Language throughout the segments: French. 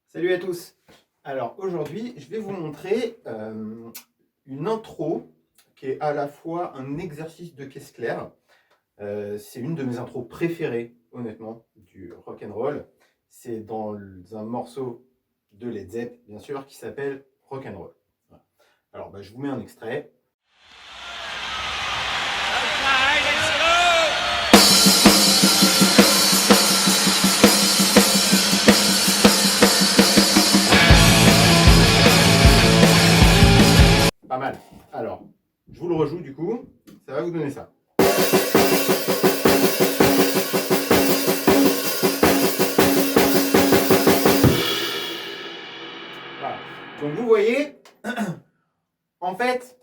Salut à tous. Alors aujourd'hui, je vais vous montrer une intro qui est à la fois un exercice de caisse claire. C'est une de mes intros préférées, honnêtement, du rock and roll. C'est dans un morceau de Led Zepp, bien sûr, qui s'appelle Rock and Roll. Voilà. Alors, je vous mets un extrait. Pas mal. Alors, je vous le rejoue du coup, ça va vous donner ça. Voilà. Donc vous voyez, en fait,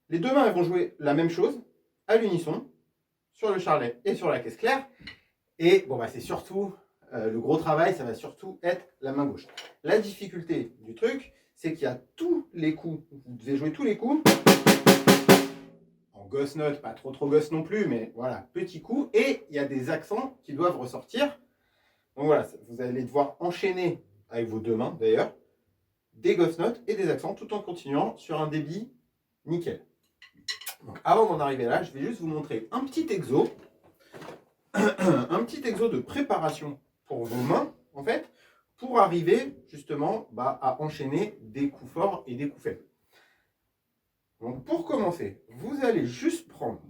les deux mains elles vont jouer la même chose, à l'unisson, sur le charlet et sur la caisse claire. Et bon, c'est surtout, le gros travail, ça va surtout être la main gauche. La difficulté du truc, c'est qu'il y a tous les coups, vous devez jouer tous les coups, en ghost note, pas trop ghost non plus, mais voilà, petit coup, et il y a des accents qui doivent ressortir. Donc voilà, vous allez devoir enchaîner, avec vos deux mains d'ailleurs, des ghost notes et des accents, tout en continuant sur un débit nickel. Donc avant d'en arriver là, je vais juste vous montrer un petit exo, un petit exo de préparation pour vos mains, en fait, pour arriver justement à enchaîner des coups forts et des coups faibles. Donc pour commencer, vous allez juste prendre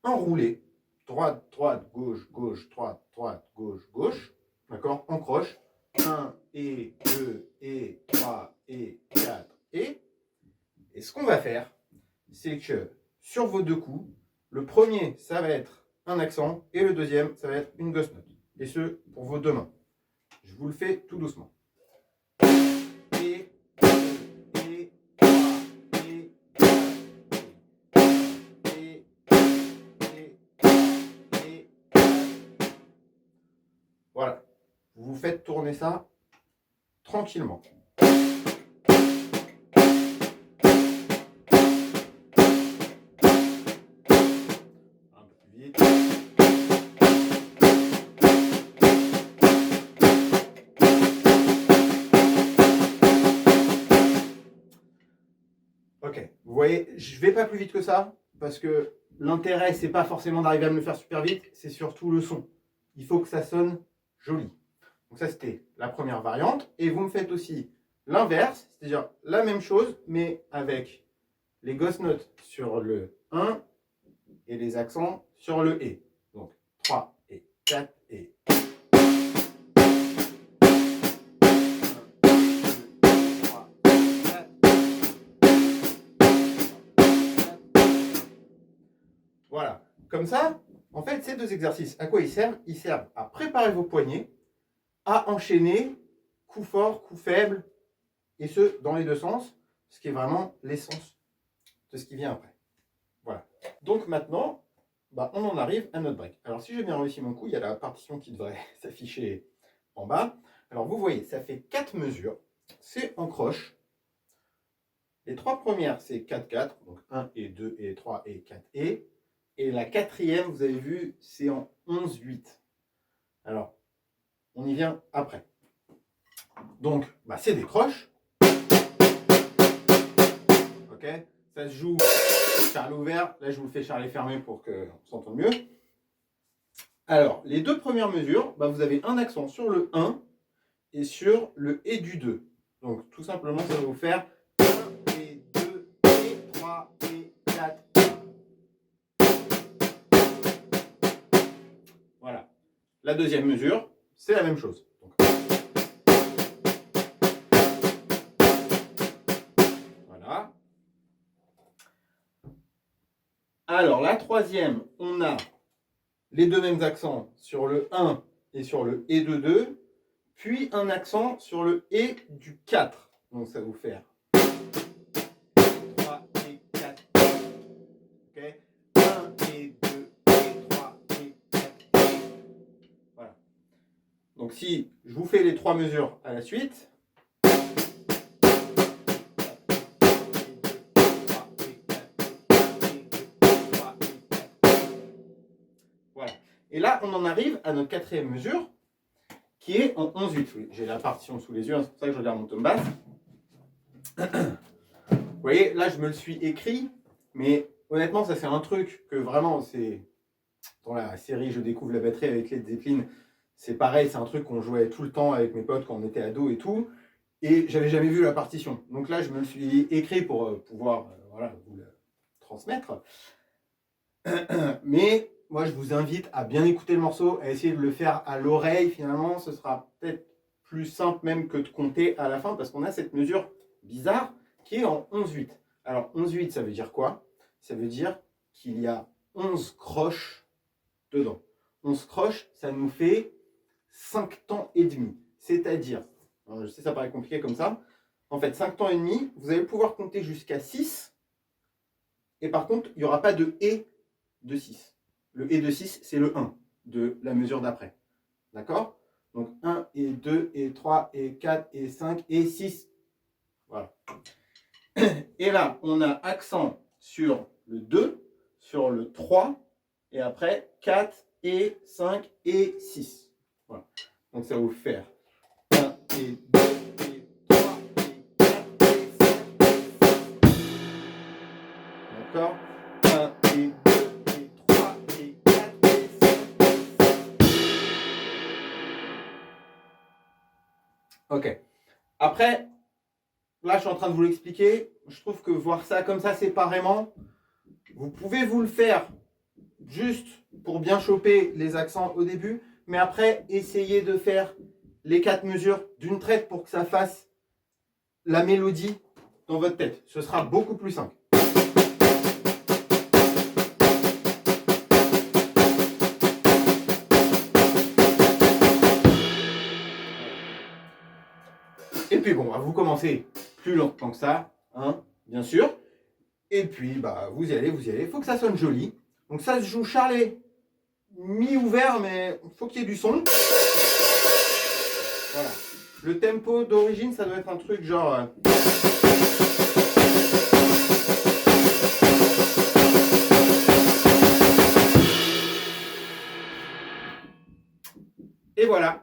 un roulé, droite, droite, gauche, gauche, droite, droite, gauche, gauche, d'accord, en croche, 1 et 2 et 3 et 4 et ce qu'on va faire, c'est que sur vos deux coups, le premier, ça va être un accent, et le deuxième, ça va être une ghost note. Et ce, pour vos deux mains. Je vous le fais tout doucement. Et, et, 3, et, 4, et, voilà. Vous vous faites tourner ça tranquillement. Ok, vous voyez, je ne vais pas plus vite que ça, parce que l'intérêt, c'est pas forcément d'arriver à me le faire super vite, c'est surtout le son. Il faut que ça sonne joli. Donc ça, c'était la première variante. Et vous me faites aussi l'inverse, c'est-à-dire la même chose, mais avec les ghost notes sur le 1 et les accents sur le et. Donc 3 et 4 et... Voilà, comme ça, en fait, ces deux exercices, à quoi ils servent? Ils servent à préparer vos poignets, à enchaîner coup fort, coup faible, et ce, dans les deux sens, ce qui est vraiment l'essence de ce qui vient après. Voilà. Donc maintenant, on en arrive à notre break. Alors si j'ai bien réussi mon coup, il y a la partition qui devrait s'afficher en bas. Alors vous voyez, ça fait 4 mesures, c'est en croche. Les 3 premières, c'est 4-4, donc 1 et 2 et 3 et 4 et. Et la quatrième, vous avez vu, c'est en 11-8. Alors, on y vient après. Donc, c'est des croches. Ok, ça se joue charlet ouvert. Là, je vous fais charlet fermé pour qu'on s'entende mieux. Alors, les deux premières mesures, vous avez un accent sur le 1 et sur le et du 2. Donc, tout simplement, ça va vous faire 1 et 2 et 3 et 4. Voilà. La deuxième mesure, c'est la même chose. Donc, voilà. Alors, la troisième, on a les deux mêmes accents sur le 1 et sur le et de 2, puis un accent sur le et du 4. Donc, ça va vous faire 3 et 4. Okay, 1 et 2 et 3 et 4. Voilà. Donc, si je vous fais les trois mesures à la suite, voilà. Et là, on en arrive à notre quatrième mesure, qui est en 11/8. Oui, j'ai la partition sous les yeux, hein, c'est pour ça que je regarde mon tome basse. Vous voyez, là je me le suis écrit, mais honnêtement ça c'est un truc que vraiment c'est... Dans la série Je découvre la batterie avec Led Zeppelin, c'est pareil, c'est un truc qu'on jouait tout le temps avec mes potes quand on était ados et tout, et j'avais jamais vu la partition. Donc là je me le suis écrit pour pouvoir voilà, vous le transmettre. Mais moi je vous invite à bien écouter le morceau, à essayer de le faire à l'oreille. Finalement ce sera peut-être plus simple même que de compter à la fin, parce qu'on a cette mesure bizarre qui est en 11/8. Alors 11/8 ça veut dire quoi? Ça veut dire qu'il y a 11 croches dedans. 11 croches, ça nous fait 5 temps et demi. C'est-à-dire, je sais ça paraît compliqué comme ça, en fait 5 temps et demi, vous allez pouvoir compter jusqu'à 6, et par contre il n'y aura pas de et de 6. Le et de 6 c'est le 1 de la mesure d'après. D'accord? Donc 1 et 2 et 3 et 4 et 5 et 6. Voilà. Et là, on a accent sur le 2, sur le 3, et après 4 et 5 et 6. Voilà. Donc ça va vous faire 1 et 2 et 3 et 4 et 5 et 6. D'accord? 1 et 2 et 3 et 4 et 5 et 6. Ok. Après, là je suis en train de vous l'expliquer. Je trouve que voir ça comme ça séparément, vous pouvez vous le faire juste pour bien choper les accents au début, mais après essayez de faire les 4 mesures d'une traite pour que ça fasse la mélodie dans votre tête. Ce sera beaucoup plus simple. Et puis bon, vous commencez plus lentement que ça, hein, bien sûr. Et puis bah vous y allez, il faut que ça sonne joli. Donc ça se joue charlet mi-ouvert, mais il faut qu'il y ait du son. Voilà. Le tempo d'origine, ça doit être un truc genre... Et voilà.